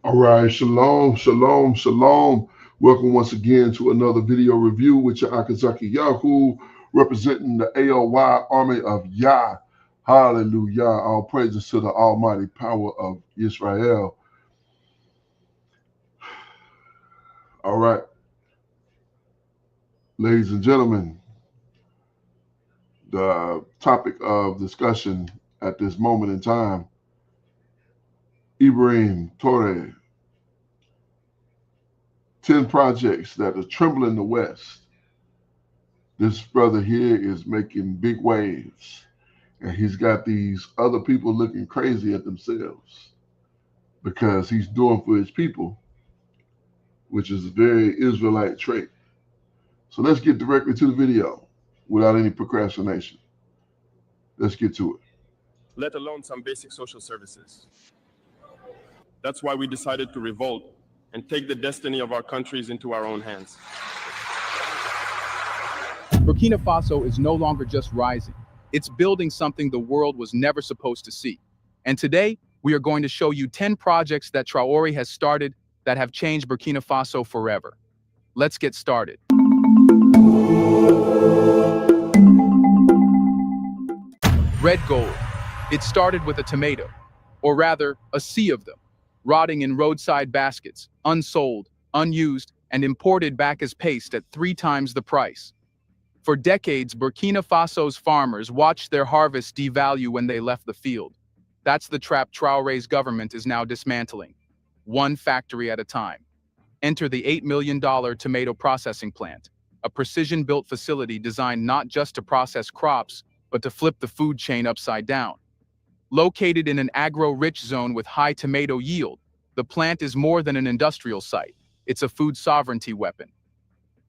All right, shalom, shalom, shalom. Welcome once again to another video review with your Akazaki Yahoo, representing the AOY Army of Yah. Hallelujah. All praises to the almighty power of Israel. All right, ladies and gentlemen, the topic of discussion at this moment in time, Ibrahim Traore, 10 projects that are trembling the West. This brother here is making big waves, and he's got these other people looking crazy at themselves because he's doing for his people, which is a very Israelite trait. So let's get directly to the video without any procrastination. Let's get to it. Let alone some basic social services. That's why we decided to revolt and take the destiny of our countries into our own hands. Burkina Faso is no longer just rising. It's building something the world was never supposed to see. And today, we are going to show you 10 projects that Traore has started that have changed Burkina Faso forever. Let's get started. Red gold. It started with a tomato, or rather, a sea of them, rotting in roadside baskets, unsold, unused, and imported back as paste at 3 times the price. For decades, Burkina Faso's farmers watched their harvest devalue when they left the field. That's the trap Traore's government is now dismantling, one factory at a time. Enter the $8 million tomato processing plant, a precision-built facility designed not just to process crops, but to flip the food chain upside down. Located in an agro-rich zone with high tomato yield, the plant is more than an industrial site. It's a food sovereignty weapon.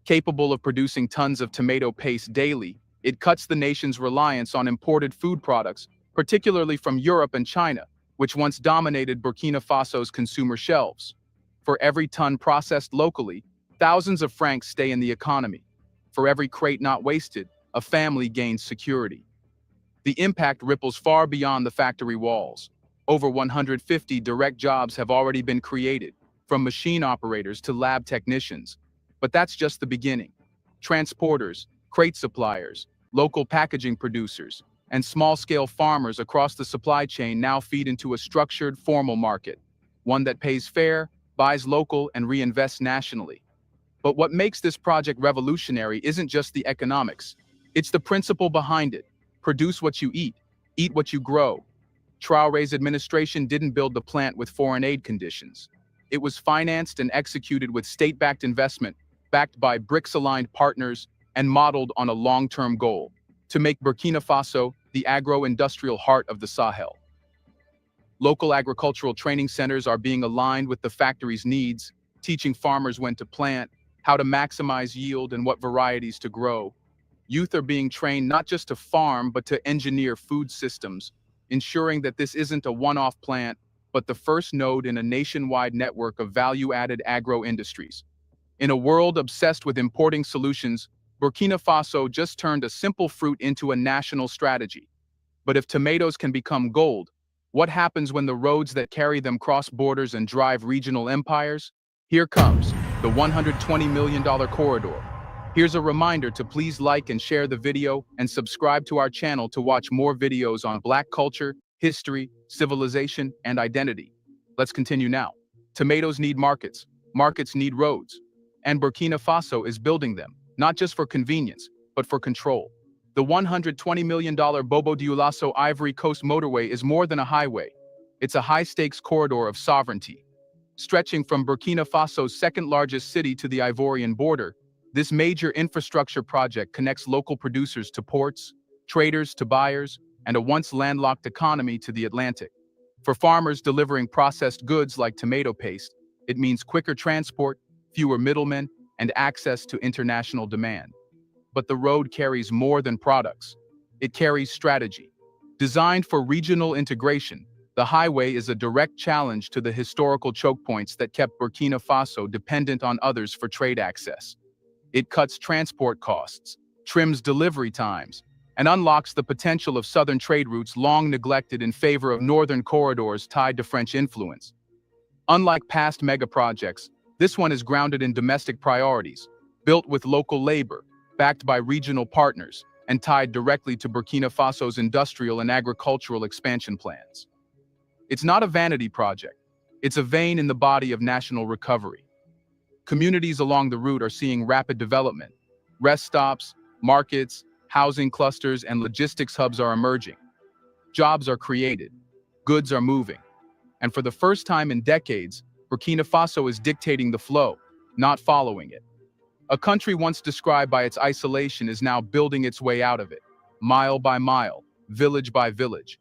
Capable of producing tons of tomato paste daily, it cuts the nation's reliance on imported food products, particularly from Europe and China, which once dominated Burkina Faso's consumer shelves. For every ton processed locally, thousands of francs stay in the economy. For every crate not wasted, a family gains security. The impact ripples far beyond the factory walls. Over 150 direct jobs have already been created, from machine operators to lab technicians. But that's just the beginning. Transporters, crate suppliers, local packaging producers, and small-scale farmers across the supply chain now feed into a structured, formal market, one that pays fair, buys local, and reinvests nationally. But what makes this project revolutionary isn't just the economics. It's the principle behind it. Produce what you eat what you grow. Traore's administration didn't build the plant with foreign aid conditions. It was financed and executed with state-backed investment, backed by BRICS-aligned partners, and modeled on a long-term goal, to make Burkina Faso the agro-industrial heart of the Sahel. Local agricultural training centers are being aligned with the factory's needs, teaching farmers when to plant, how to maximize yield, and what varieties to grow. Youth are being trained not just to farm, but to engineer food systems, ensuring that this isn't a one-off plant, but the first node in a nationwide network of value-added agro-industries. In a world obsessed with importing solutions, Burkina Faso just turned a simple fruit into a national strategy. But if tomatoes can become gold, what happens when the roads that carry them cross borders and drive regional empires? Here comes the $120 million corridor. Here's a reminder to please like and share the video and subscribe to our channel to watch more videos on Black culture, history, civilization, and identity. Let's continue now. Tomatoes need markets, markets need roads, and Burkina Faso is building them, not just for convenience, but for control. The $120 million Bobo Dioulasso Ivory Coast motorway is more than a highway. It's a high-stakes corridor of sovereignty. Stretching from Burkina Faso's second-largest city to the Ivorian border, this major infrastructure project connects local producers to ports, traders to buyers, and a once landlocked economy to the Atlantic. For farmers delivering processed goods like tomato paste, it means quicker transport, fewer middlemen, and access to international demand. But the road carries more than products. It carries strategy. Designed for regional integration, the highway is a direct challenge to the historical choke points that kept Burkina Faso dependent on others for trade access. It cuts transport costs, trims delivery times, and unlocks the potential of southern trade routes long neglected in favor of northern corridors tied to French influence. Unlike past mega projects, this one is grounded in domestic priorities, built with local labor, backed by regional partners, and tied directly to Burkina Faso's industrial and agricultural expansion plans. It's not a vanity project. It's a vein in the body of national recovery. Communities along the route are seeing rapid development. Rest stops, markets, housing clusters, and logistics hubs are emerging. Jobs are created. Goods are moving. And for the first time in decades, Burkina Faso is dictating the flow, not following it. A country once described by its isolation is now building its way out of it, mile by mile, village by village.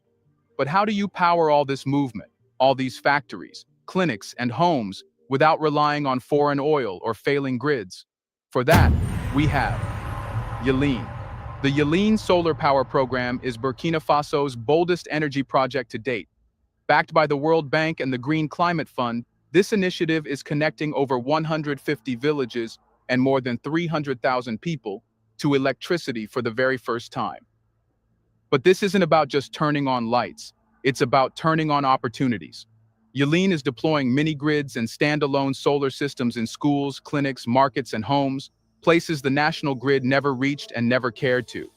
But how do you power all this movement, all these factories, clinics, and homes without relying on foreign oil or failing grids? For that, we have Yelin. The Yelin Solar Power Program is Burkina Faso's boldest energy project to date. Backed by the World Bank and the Green Climate Fund, this initiative is connecting over 150 villages and more than 300,000 people to electricity for the very first time. But this isn't about just turning on lights, it's about turning on opportunities. Yelin is deploying mini-grids and standalone solar systems in schools, clinics, markets, and homes, places the national grid never reached and never cared to.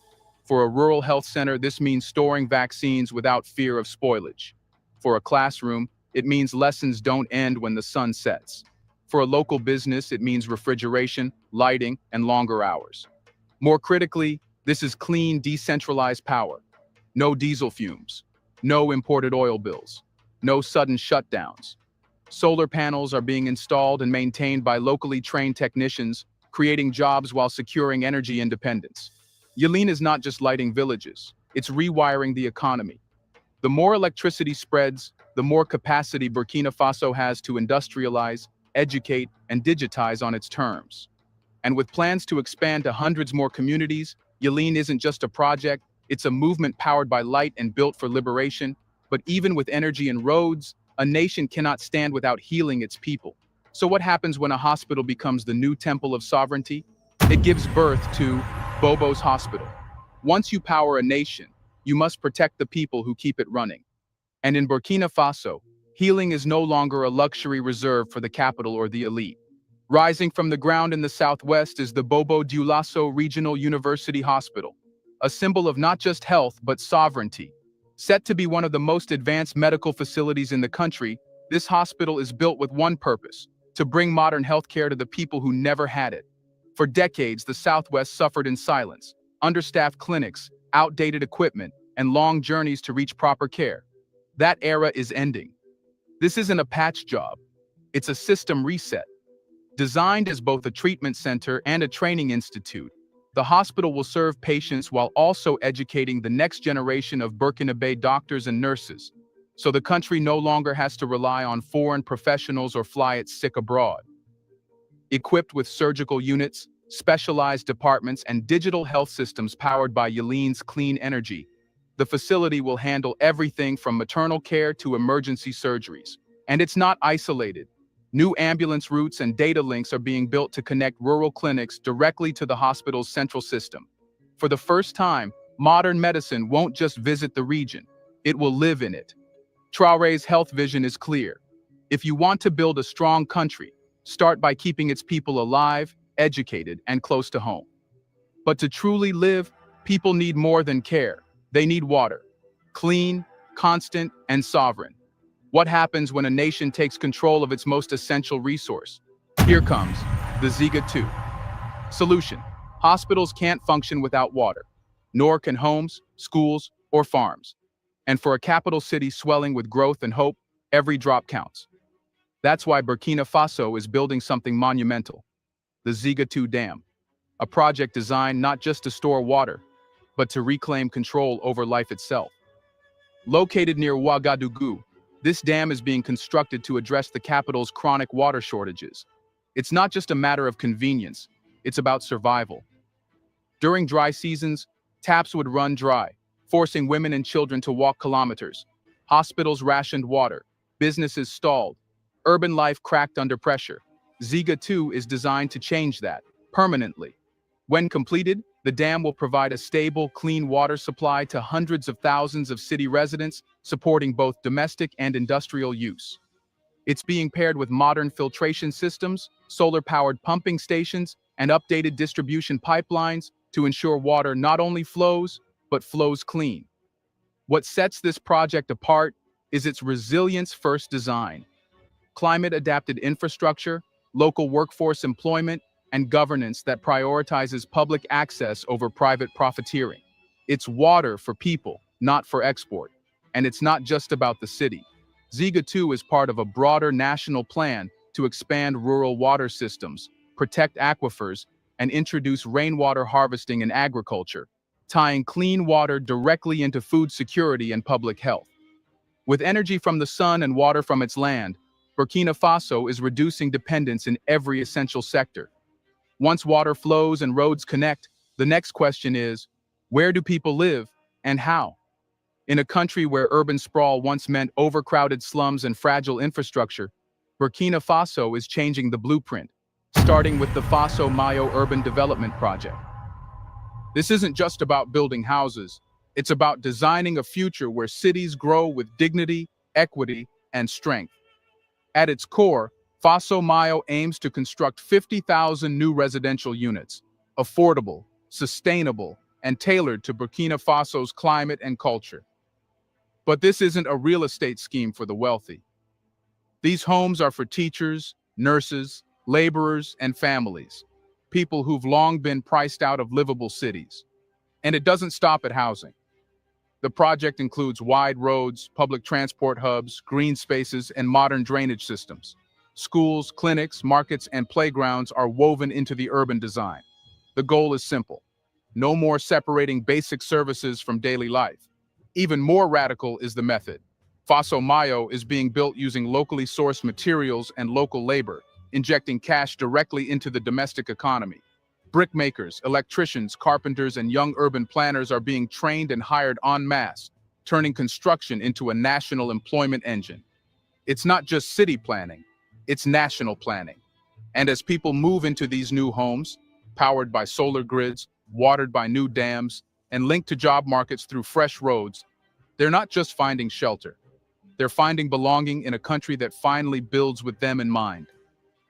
For a rural health center, this means storing vaccines without fear of spoilage. For a classroom, it means lessons don't end when the sun sets. For a local business, it means refrigeration, lighting, and longer hours. More critically, this is clean, decentralized power. No diesel fumes, no imported oil bills, no sudden shutdowns. Solar panels are being installed and maintained by locally trained technicians, creating jobs while securing energy independence. Yelin is not just lighting villages, it's rewiring the economy. The more electricity spreads, the more capacity Burkina Faso has to industrialize, educate, and digitize on its terms. And with plans to expand to hundreds more communities, Yelin isn't just a project, it's a movement powered by light and built for liberation. But even with energy and roads, a nation cannot stand without healing its people. So what happens when a hospital becomes the new temple of sovereignty? It gives birth to Bobo's Hospital. Once you power a nation, you must protect the people who keep it running. And in Burkina Faso, healing is no longer a luxury reserved for the capital or the elite. Rising from the ground in the southwest is the Bobo Dioulasso Regional University Hospital, a symbol of not just health but sovereignty. Set to be one of the most advanced medical facilities in the country, this hospital is built with one purpose: to bring modern healthcare to the people who never had it. For decades, the Southwest suffered in silence: understaffed clinics, outdated equipment, and long journeys to reach proper care. That era is ending. This isn't a patch job. It's a system reset. Designed as both a treatment center and a training institute, the hospital will serve patients while also educating the next generation of Burkinabe doctors and nurses, so the country no longer has to rely on foreign professionals or fly its sick abroad. Equipped with surgical units, specialized departments, and digital health systems powered by Yelin's clean energy, the facility will handle everything from maternal care to emergency surgeries. And it's not isolated. New ambulance routes and data links are being built to connect rural clinics directly to the hospital's central system. For the first time, modern medicine won't just visit the region, it will live in it. Traore's health vision is clear. If you want to build a strong country, start by keeping its people alive, educated, and close to home. But to truly live, people need more than care. They need water. Clean, constant, and sovereign. What happens when a nation takes control of its most essential resource? Here comes the Ziga 2. Solution: hospitals can't function without water, nor can homes, schools, or farms. And for a capital city swelling with growth and hope, every drop counts. That's why Burkina Faso is building something monumental: the Ziga 2 Dam, a project designed not just to store water, but to reclaim control over life itself. Located near Ouagadougou, this dam is being constructed to address the capital's chronic water shortages. It's not just a matter of convenience, it's about survival. During dry seasons, taps would run dry, forcing women and children to walk kilometers. Hospitals rationed water, businesses stalled, urban life cracked under pressure. Ziga 2 is designed to change that, permanently. When completed, the dam will provide a stable, clean water supply to hundreds of thousands of city residents, supporting both domestic and industrial use. It's being paired with modern filtration systems, solar-powered pumping stations, and updated distribution pipelines to ensure water not only flows, but flows clean. What sets this project apart is its resilience-first design. Climate-adapted infrastructure, local workforce employment, and governance that prioritizes public access over private profiteering. It's water for people, not for export. And it's not just about the city. Ziga 2 is part of a broader national plan to expand rural water systems, protect aquifers, and introduce rainwater harvesting in agriculture, tying clean water directly into food security and public health. With energy from the sun and water from its land, Burkina Faso is reducing dependence in every essential sector. Once water flows and roads connect, the next question is, where do people live and how? In a country where urban sprawl once meant overcrowded slums and fragile infrastructure, Burkina Faso is changing the blueprint, starting with the Faso Mayo Urban Development Project. This isn't just about building houses, it's about designing a future where cities grow with dignity, equity, and strength. At its core, Faso Mayo aims to construct 50,000 new residential units, affordable, sustainable, and tailored to Burkina Faso's climate and culture. But this isn't a real estate scheme for the wealthy. These homes are for teachers, nurses, laborers, and families, people who've long been priced out of livable cities. And it doesn't stop at housing. The project includes wide roads, public transport hubs, green spaces, and modern drainage systems. Schools, clinics, markets, and playgrounds are woven into the urban design. The goal is simple: no more separating basic services from daily life. Even more radical is the method. Faso Mayo is being built using locally sourced materials and local labor, injecting cash directly into the domestic economy. Brickmakers, electricians, carpenters, and young urban planners are being trained and hired en masse, turning construction into a national employment engine. It's not just city planning, it's national planning. And as people move into these new homes, powered by solar grids, watered by new dams, and linked to job markets through fresh roads, they're not just finding shelter. They're finding belonging in a country that finally builds with them in mind.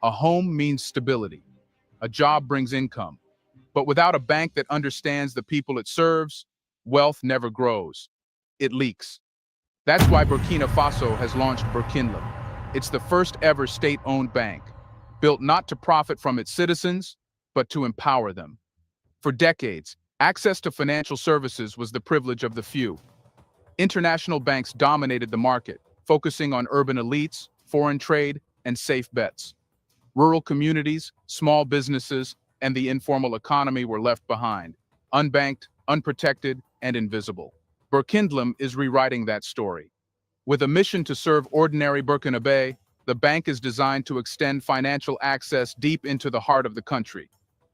A home means stability. A job brings income. But without a bank that understands the people it serves, wealth never grows. It leaks. That's why Burkina Faso has launched Burkinlum. It's the first ever state-owned bank, built not to profit from its citizens, but to empower them. For decades, access to financial services was the privilege of the few. International banks dominated the market, focusing on urban elites, foreign trade, and safe bets. Rural communities, small businesses, and the informal economy were left behind, unbanked, unprotected, and invisible. Burkindlum is rewriting that story. With a mission to serve ordinary Burkinabe, the bank is designed to extend financial access deep into the heart of the country.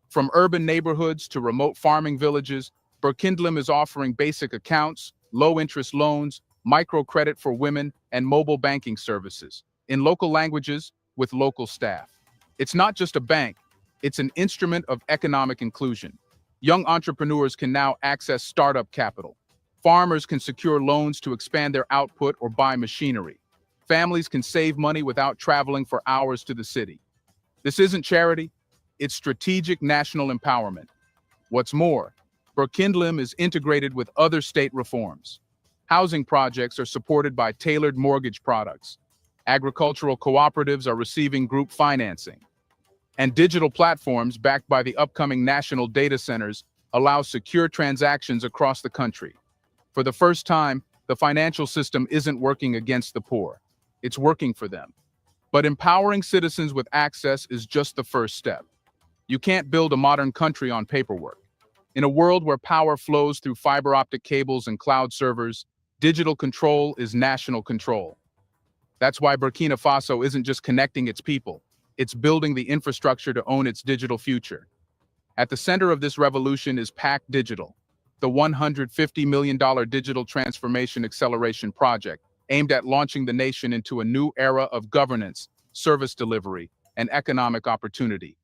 From urban neighborhoods to remote farming villages, Burkindlum is offering basic accounts, low-interest loans, microcredit for women, and mobile banking services, in local languages, with local staff. It's not just a bank, it's an instrument of economic inclusion. Young entrepreneurs can now access startup capital. Farmers can secure loans to expand their output or buy machinery. Families can save money without traveling for hours to the city. This isn't charity, it's strategic national empowerment. What's more, Burkindlum is integrated with other state reforms. Housing projects are supported by tailored mortgage products. Agricultural cooperatives are receiving group financing. And digital platforms backed by the upcoming national data centers allow secure transactions across the country. For the first time, the financial system isn't working against the poor. It's working for them. But empowering citizens with access is just the first step. You can't build a modern country on paperwork. In a world where power flows through fiber optic cables and cloud servers, digital control is national control. That's why Burkina Faso isn't just connecting its people, it's building the infrastructure to own its digital future. At the center of this revolution is PAC Digital, the $150 million digital transformation acceleration project aimed at launching the nation into a new era of governance, service delivery, and economic opportunity.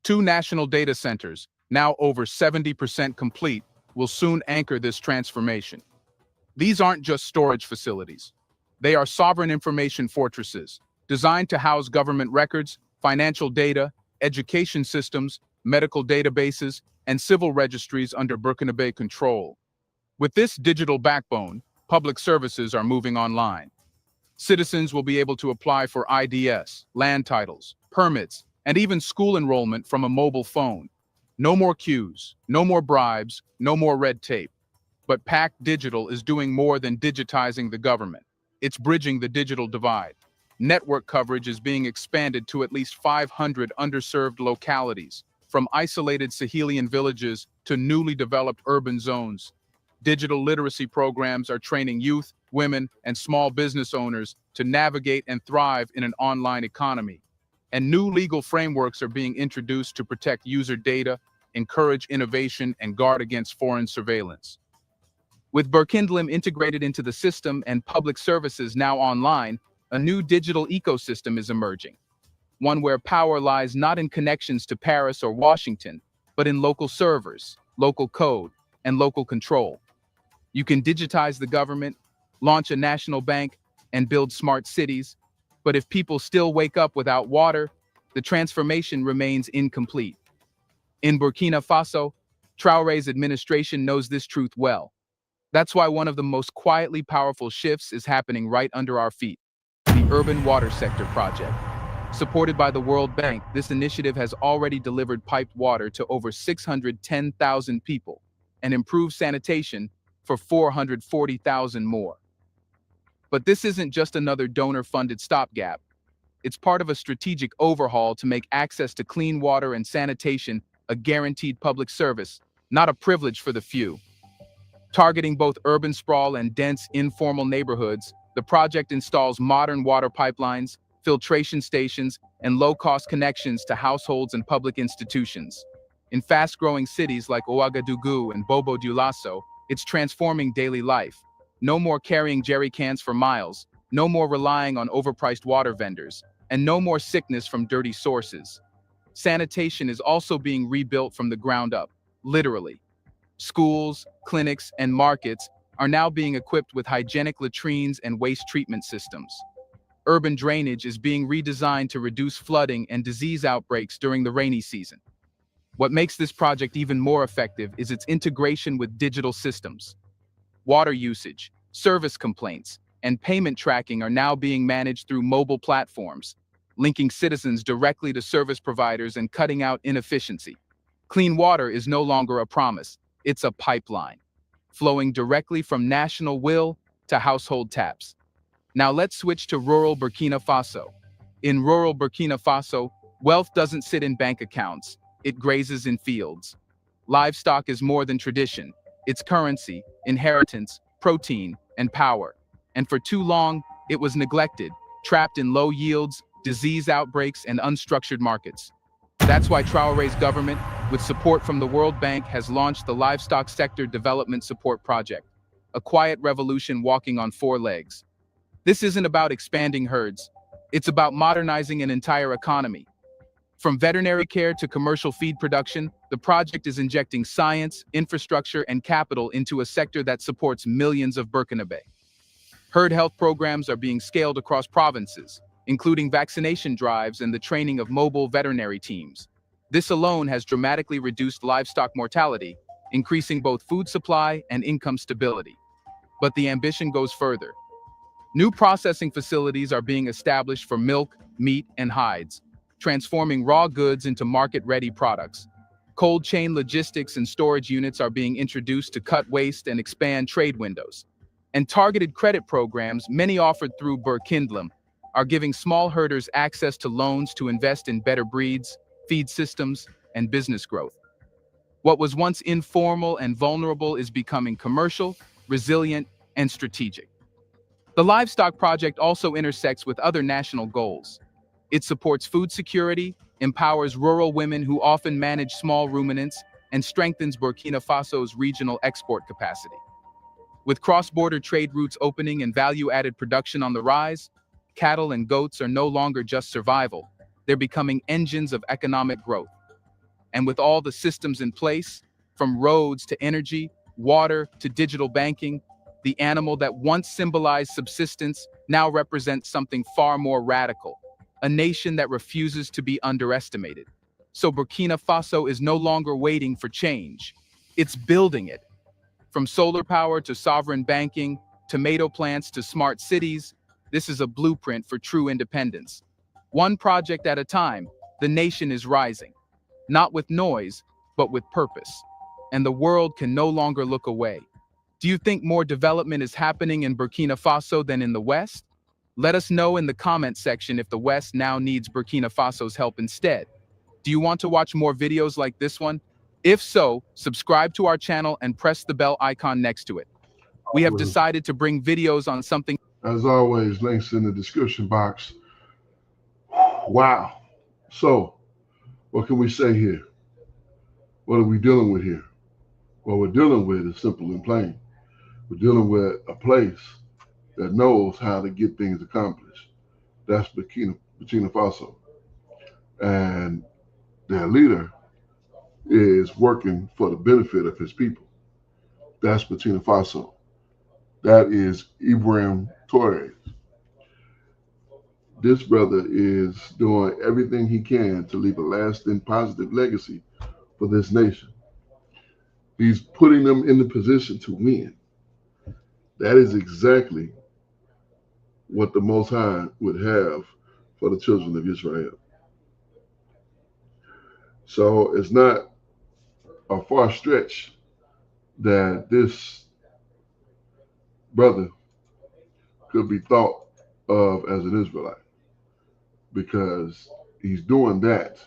2 national data centers, now over 70% complete, will soon anchor this transformation. These aren't just storage facilities. They are sovereign information fortresses, designed to house government records, financial data, education systems, medical databases, and civil registries under Burkinabe control. With this digital backbone, public services are moving online. Citizens will be able to apply for IDS, land titles, permits, and even school enrollment from a mobile phone. No more queues, no more bribes, no more red tape. But PAC Digital is doing more than digitizing the government. It's bridging the digital divide. Network coverage is being expanded to at least 500 underserved localities, from isolated Sahelian villages to newly developed urban zones. Digital literacy programs are training youth, women, and small business owners to navigate and thrive in an online economy. And new legal frameworks are being introduced to protect user data, encourage innovation, and guard against foreign surveillance. With Burkindlam integrated into the system and public services now online, a new digital ecosystem is emerging. One where power lies not in connections to Paris or Washington, but in local servers, local code, and local control. You can digitize the government, launch a national bank, and build smart cities, but if people still wake up without water, the transformation remains incomplete. In Burkina Faso, Traore's administration knows this truth well. That's why one of the most quietly powerful shifts is happening right under our feet, the Urban Water Sector Project. Supported by the World Bank, this initiative has already delivered piped water to over 610,000 people and improved sanitation for 440,000 more. But this isn't just another donor-funded stopgap. It's part of a strategic overhaul to make access to clean water and sanitation a guaranteed public service, not a privilege for the few. Targeting both urban sprawl and dense, informal neighborhoods, the project installs modern water pipelines, filtration stations, and low-cost connections to households and public institutions. In fast-growing cities like Ouagadougou and Bobo Dioulasso, it's transforming daily life. No more carrying jerry cans for miles, no more relying on overpriced water vendors, and no more sickness from dirty sources. Sanitation is also being rebuilt from the ground up, literally. Schools, clinics, and markets are now being equipped with hygienic latrines and waste treatment systems. Urban drainage is being redesigned to reduce flooding and disease outbreaks during the rainy season. What makes this project even more effective is its integration with digital systems. Water usage, service complaints, and payment tracking are now being managed through mobile platforms, linking citizens directly to service providers and cutting out inefficiency. Clean water is no longer a promise, it's a pipeline, flowing directly from national will to household taps. Now let's switch to rural Burkina Faso. In rural Burkina Faso, wealth doesn't sit in bank accounts, it grazes in fields. Livestock is more than tradition. It's currency, inheritance, protein, and power. And for too long, it was neglected, trapped in low yields, disease outbreaks, and unstructured markets. That's why Traore's government, with support from the World Bank, has launched the Livestock Sector Development Support Project, a quiet revolution walking on four legs. This isn't about expanding herds. It's about modernizing an entire economy. From veterinary care to commercial feed production, the project is injecting science, infrastructure, and capital into a sector that supports millions of Burkinabe. Herd health programs are being scaled across provinces, including vaccination drives and the training of mobile veterinary teams. This alone has dramatically reduced livestock mortality, increasing both food supply and income stability. But the ambition goes further. New processing facilities are being established for milk, meat, and hides, transforming raw goods into market-ready products. Cold chain logistics and storage units are being introduced to cut waste and expand trade windows. And targeted credit programs, many offered through Burkindlam, are giving small herders access to loans to invest in better breeds, feed systems, and business growth. What was once informal and vulnerable is becoming commercial, resilient, and strategic. The Livestock Project also intersects with other national goals. It supports food security, empowers rural women who often manage small ruminants, and strengthens Burkina Faso's regional export capacity. With cross-border trade routes opening and value-added production on the rise, cattle and goats are no longer just survival, they're becoming engines of economic growth. And with all the systems in place, from roads to energy, water to digital banking, the animal that once symbolized subsistence now represents something far more radical, a nation that refuses to be underestimated. So Burkina Faso is no longer waiting for change. It's building it. From solar power to sovereign banking, tomato plants to smart cities, this is a blueprint for true independence. One project at a time, the nation is rising, not with noise, but with purpose. And the world can no longer look away. Do you think more development is happening in Burkina Faso than in the West? Let us know in the comment section if the West now needs Burkina Faso's help instead. Do you want to watch more videos like this one? If so, subscribe to our channel and press the bell icon next to it. We have decided to bring videos on something. As always, links in the description box. Wow. So, what can we say here? What are we dealing with here? What we're dealing with is simple and plain. We're dealing with a place that knows how to get things accomplished. That's Burkina Faso. And their leader is working for the benefit of his people. That's Burkina Faso. That is Ibrahim Traore. This brother is doing everything he can to leave a lasting positive legacy for this nation. He's putting them in the position to win. That is exactly what the Most High would have for the children of Israel. So it's not a far stretch that this brother could be thought of as an Israelite, because he's doing that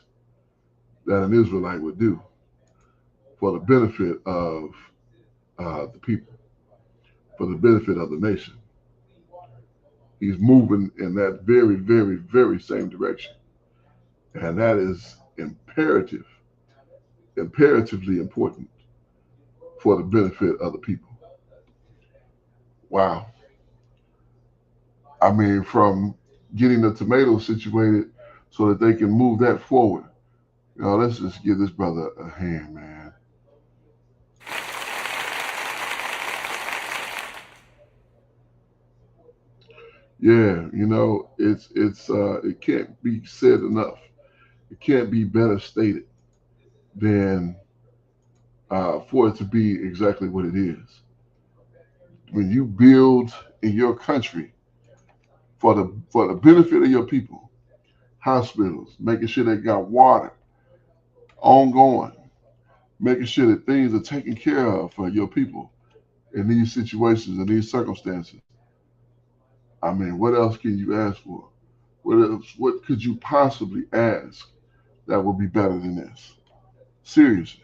an Israelite would do for the benefit of the people, for the benefit of the nation. He's moving in that very, very, very same direction. And that is imperatively important for the benefit of the people. Wow. I mean, from getting the tomatoes situated so that they can move that forward. You know, let's just give this brother a hand, man. Yeah, you know, it can't be said enough. It can't be better stated than for it to be exactly what it is. When you build in your country for the benefit of your people, hospitals, making sure they got water ongoing, making sure that things are taken care of for your people in these situations and these circumstances. I mean, what else can you ask for? What could you possibly ask that would be better than this? Seriously.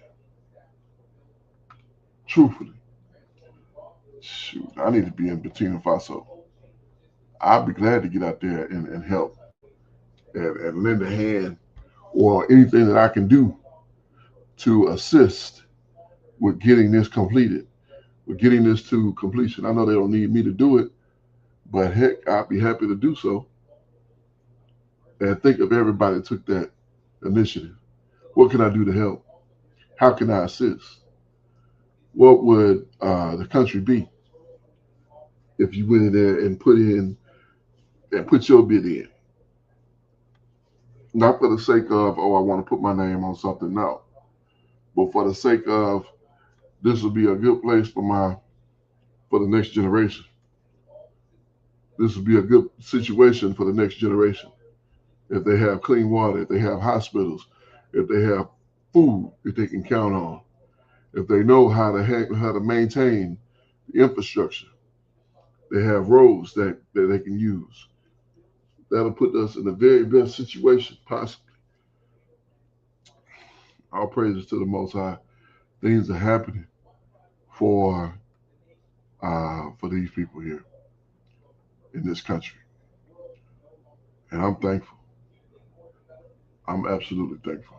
Truthfully. Shoot, I need to be in Burkina Faso. I'd be glad to get out there and help and lend a hand or anything that I can do to assist with getting this completed, with getting this to completion. I know they don't need me to do it, but heck, I'd be happy to do so. And think of everybody that took that initiative. What can I do to help? How can I assist? What would the country be if you went in there and put your bid in? Not for the sake of, oh, I want to put my name on something, no. But for the sake of, this will be a good place for the next generation. This will be a good situation for the next generation. If they have clean water, if they have hospitals, if they have food that they can count on, if they know how to maintain the infrastructure, they have roads that they can use. That'll put us in the very best situation possibly. All praises to the Most High. Things are happening for these people here in this country, and I'm thankful. I'm absolutely thankful.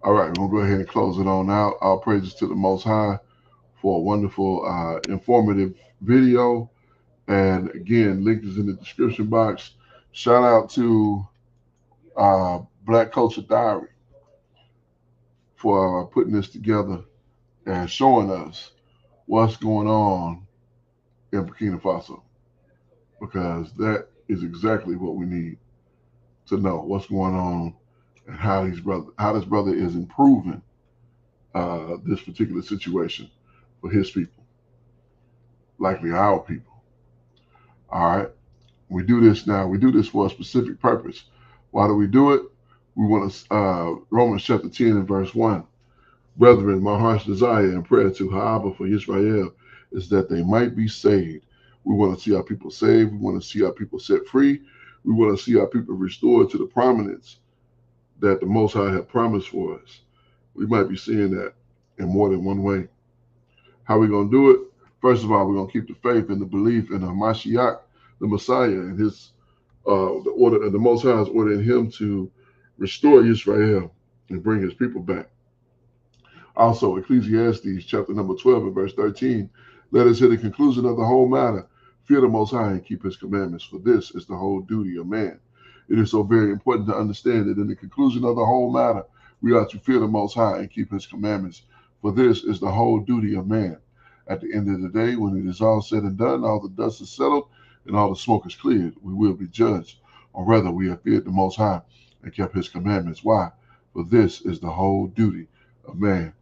All right, we'll go ahead and close it on out. All praises to the Most High for a wonderful, informative video. And again, link is in the description box. Shout out to Black Culture Diary for putting this together and showing us what's going on in Burkina Faso, because that is exactly what we need. to know what's going on and how this brother is improving this particular situation for his people, likely our people. All right, we do this now. We do this for a specific purpose. Why do we do it? We want to, Romans chapter 10 and verse 1. Brethren, my heart's desire and prayer to Ha'abah for Israel is that they might be saved. We want to see our people saved. We want to see our people set free. We want to see our people restored to the prominence that the Most High had promised for us. We might be seeing that in more than one way. How are we going to do it? First of all, we're going to keep the faith and the belief in Mashiach, the Messiah, and his the order, and the Most High is ordering him to restore Israel and bring his people back. Also, Ecclesiastes chapter number 12 and verse 13, let us hear the conclusion of the whole matter. Fear the Most High and keep his commandments, for this is the whole duty of man. It is so very important to understand that in the conclusion of the whole matter, we are to fear the Most High and keep his commandments, for this is the whole duty of man. At the end of the day, when it is all said and done, all the dust is settled, and all the smoke is cleared, we will be judged, or rather we have feared the Most High and kept his commandments. Why? For this is the whole duty of man.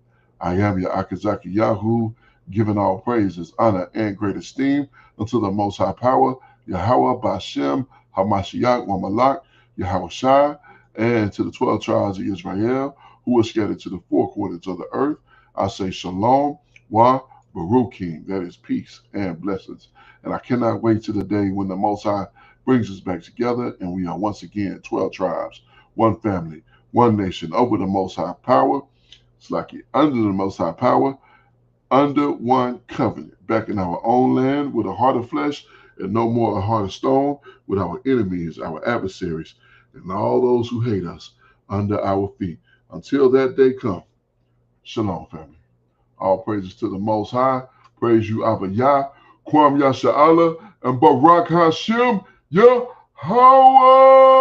I am your Akazaki Yahu, giving all praises, honor, and great esteem unto the Most High Power, Yahweh Bashem, Hamashiach, Wamalak, Yahweh Shai, and to the 12 tribes of Israel, who are scattered to the four quarters of the earth. I say Shalom, Wa Baruchim, that is peace and blessings. And I cannot wait to the day when the Most High brings us back together and we are once again 12 tribes, one family, one nation, over the Most High Power. It's like under the Most High Power, under one covenant, back in our own land with a heart of flesh and no more a heart of stone, with our enemies, our adversaries, and all those who hate us under our feet. Until that day come, Shalom, family. All praises to the Most High. Praise you, Abba Yah, Kwam Yasha'Allah, and Barak Hashem Yahweh.